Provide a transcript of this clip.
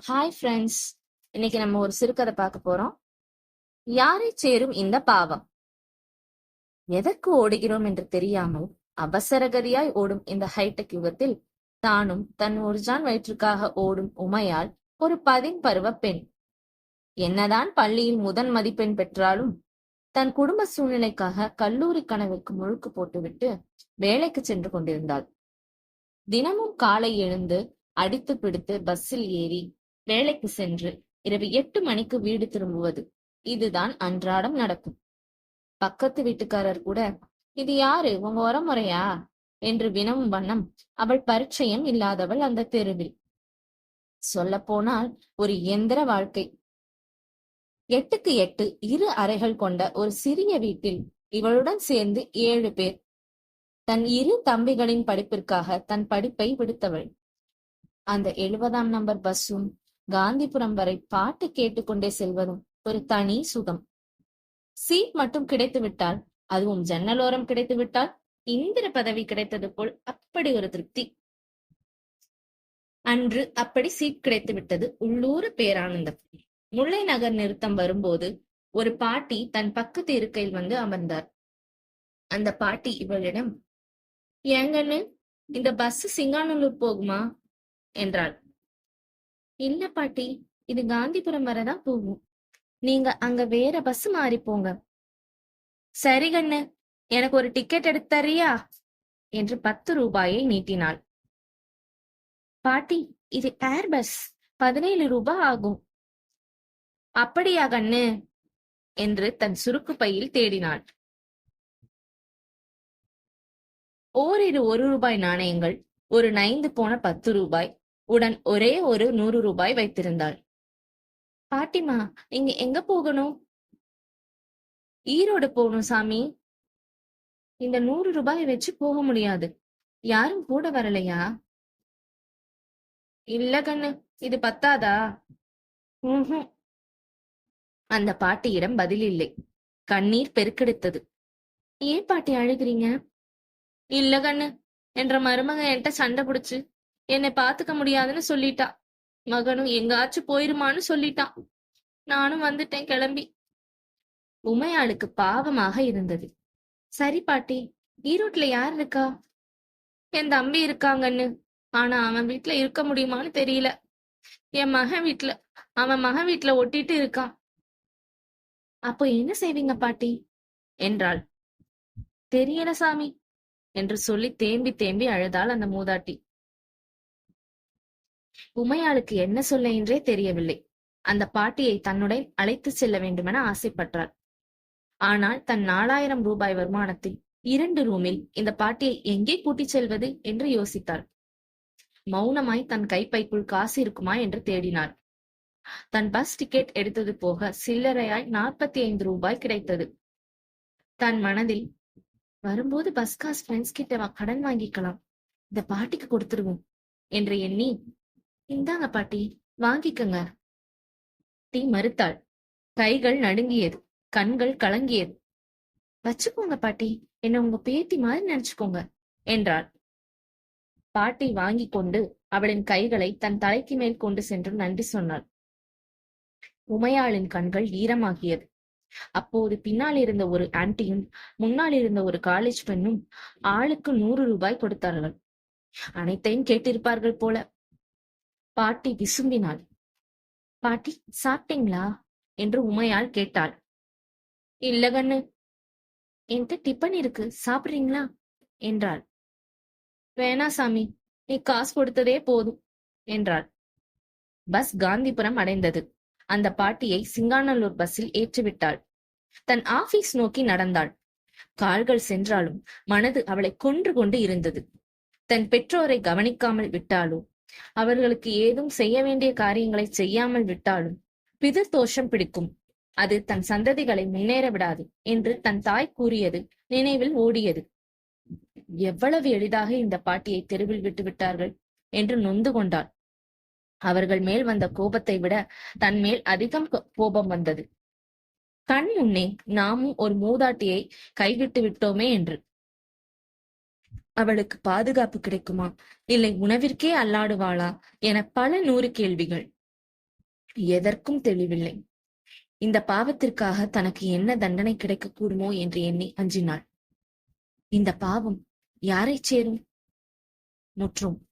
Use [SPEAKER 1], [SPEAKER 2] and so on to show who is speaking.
[SPEAKER 1] Hi friends. இன்னைக்கு நம்ம ஒரு சிறுகதை பார்க்க போறோம். யாரை சேரும் இந்த பாவம்? எதற்கு ஓடுகிறோம் என்று தெரியாமல் அவசரகதியாய் ஓடும் இந்த ஹைடெக் யுகத்தில் தானும் தன் ஒருஜான் வயிற்றுக்காக ஓடும் உமையால் ஒரு பருவ பெண். என்னதான் பள்ளியில் முதன் மதிப்பெண் பெற்றாலும் தன் குடும்ப சூழ்நிலைக்காக கல்லூரி கனவுக்கு முழுக்கு போட்டுவிட்டு வேலைக்கு சென்று கொண்டிருந்தாள். தினமும் காலை எழுந்து அடித்து பிடித்து பஸ்ஸில் ஏறி வேலைக்கு சென்று இரவு 8 மணிக்கு வீடு திரும்புவது, இதுதான் அன்றாடம் நடக்கும். பக்கத்து வீட்டுக்காரர் கூட, இது யாரு, உங்க உரமுறையா என்று வினவும் வண்ணம் அவள் பரிச்சயம் இல்லாதவள் அந்த தெருவில். சொல்ல போனால் ஒரு எந்திர வாழ்க்கை. 8க்கு 8 2 அறைகள் கொண்ட ஒரு சிறிய வீட்டில் இவளுடன் சேர்ந்து 7 பேர். தன் 2 தம்பிகளின் படிப்பிற்காக தன் படிப்பை விடுத்தவள். அந்த 70ஆம் நம்பர் பஸ்ஸும் காந்திபுரம் வரை பாட்டு கேட்டுக்கொண்டே செல்வதும் ஒரு தனி சுகம். சீட் மட்டும் கிடைத்து விட்டால், அதுவும் ஜன்னலோரம் கிடைத்து விட்டால் இந்திர பதவி கிடைத்தது போல் அப்படி ஒரு திருப்தி. அன்று அப்படி சீட் கிடைத்து விட்டது. உள்ளூர பேரானந்தம். முல்லை நகர் நிறுத்தம் வரும்போது ஒரு பாட்டி தன் பக்கத்து இருக்கையில் வந்து அமர்ந்தார். அந்த பாட்டி இவளிடம், ஏங்கன்னு, இந்த பஸ் சிங்காநல்லூர் போகுமா என்றாள். இல்ல பாட்டி, இது காந்திபுரம் வரதான் போகும். நீங்க அங்க வேற பஸ் மாறி போங்க. சரி கண்ணு, எனக்கு ஒரு டிக்கெட் எடுத்து தரியா என்று 10 ரூபாயை நீட்டினாள். பாட்டி, இது ஏர் பஸ், 17 ரூபாய் ஆகும். அப்படியா கண்ணு என்று தன் சுருக்கு பையில் தேடினாள். ஓரிரு 1 ரூபாய் நாணயங்கள், ஒரு நைந்து போன 10 ரூபாய், உடன் ஒரே ஒரு 100 ரூபாய் வைத்திருந்தாள். பாட்டிமா, நீங்க எங்க போகணும்? ஈரோடு போகணும் சாமி. இந்த 100 ரூபாய் வச்சு போக முடியாது. யாரும் கூட வரலையா? இல்ல கண்ணு, இது பத்தாதா? அந்த பாட்டியிடம் பதில் இல்லை. கண்ணீர் பெருக்கெடுத்தது. ஏன் பாட்டி அழுகிறீங்க? இல்ல கண்ணு, என்ற மருமக என்கிட்ட சண்டை பிடிச்சு என்னை பாத்துக்க முடியாதுன்னு சொல்லிட்டா. மகனும் எங்காச்சும் போயிருமான்னு சொல்லிட்டான். நானும் வந்துட்டேன் கிளம்பி. உமையாளுக்கு பாவமாக இருந்தது. சரி பாட்டி, ஈரோட்ல யார் இருக்கா? என் தம்பி இருக்காங்கன்னு. ஆனா அவன் வீட்டுல இருக்க முடியுமான்னு தெரியல. என் மகன் வீட்டுல, அவன் மகன் வீட்டுல ஒட்டிட்டு இருக்கான். அப்போ என்ன செய்வீங்க பாட்டி என்றாள். தெரியல சாமி என்று சொல்லி தேம்பி தேம்பி அழுதாள் அந்த மூதாட்டி. உமையாளுக்கு என்ன சொல்ல என்றே தெரியவில்லை. அந்த பாட்டியை தன்னுடன் அழைத்து செல்ல வேண்டுமென ஆசைப்பட்டாள். ஆனால் தன் 4000 ரூபாய் வருமானத்தில் 2 ரூமில் இந்த பாட்டியை எங்கே கூட்டிச் செல்வது என்று யோசித்தாள். மௌனமாய் தன் கைப்பைக்குள் காசு இருக்குமா என்று தேடினாள். தன் பஸ் டிக்கெட் எடுத்தது போக சில்லறையாய் 45 ரூபாய் கிடைத்தது. தன் மனதில், வரும்போது பஸ் காசு ஃப்ரெண்ட்ஸ் கிட்ட கடன் வாங்கிக்கலாம், இந்த பாட்டிக்கு கொடுத்துருவோம் என்று எண்ணி, இந்தாங்க பாட்டி, வாங்கிக்கங்க. டீ மறுத்தாள். கைகள் நடுங்கியது, கண்கள் கலங்கியது. வச்சுக்கோங்க பாட்டி, என்ன உங்க பேத்தி மாதிரி நினைச்சுக்கோங்க என்றாள். பாட்டி வாங்கி கொண்டு அவளின் கைகளை தன் தலைக்கு மேல் கொண்டு சென்று நன்றி சொன்னாள். உமையாளின் கண்கள் ஈரமாகியது. அப்போது பின்னால் இருந்த ஒரு ஆன்டியும் முன்னால் இருந்த ஒரு காலேஜ் பெண்ணும் ஆளுக்கு 100 ரூபாய் கொடுத்தார்கள். அனைத்தையும் கேட்டிருப்பார்கள் போல. பாட்டி விசும்பினாள். பாட்டி, சாப்பிட்டீங்களா என்று உமையாள் கேட்டாள். இல்ல கண்ணு, என்கிட்ட டிபன் இருக்கு, சாப்பிடுறீங்களா என்றாள். வேணா சாமி, நீ காசு கொடுத்ததே போதும் என்றாள். பஸ் காந்திபுரம் அடைந்தது. அந்த பாட்டியை சிங்காநல்லூர் பஸ்ஸில் ஏற்றிவிட்டாள். தன் ஆபீஸ் நோக்கி நடந்தாள். கால்கள் சென்றாலும் மனது அவளை கொன்று கொண்டு இருந்தது. தன் பெற்றோரை கவனிக்காமல் விட்டாலோ, அவர்களுக்கு ஏதும் செய்ய வேண்டிய காரியங்களை செய்யாமல் விட்டாலும் பிதிர் தோஷம் பிடிக்கும், அது தன் சந்ததிகளை முன்னேற விடாது என்று தன் தாய் கூறியது நினைவில் ஓடியது. எவ்வளவு எளிதாக இந்த பாட்டியை தெருவில் விட்டு விட்டார்கள் என்று நொந்து கொண்டாள். அவர்கள் மேல் வந்த கோபத்தை விட தன் மேல் அதிகம் கோபம் வந்தது. கண் முன்னே நாமும் ஒரு மூதாட்டியை கைவிட்டு விட்டோமே என்று. அவளுக்கு பாதுகாப்பு கிடைக்குமா, இல்லை உணவிற்கே அல்லாடுவாளா என பல 100 கேள்விகள். எதற்கும் தெளிவில்லை. இந்த பாவத்திற்காக தனக்கு என்ன தண்டனை கிடைக்கக்கூடுமோ என்று எண்ணி அஞ்சினாள். இந்த பாவம் யாரைச் சேரும்? முற்றும்.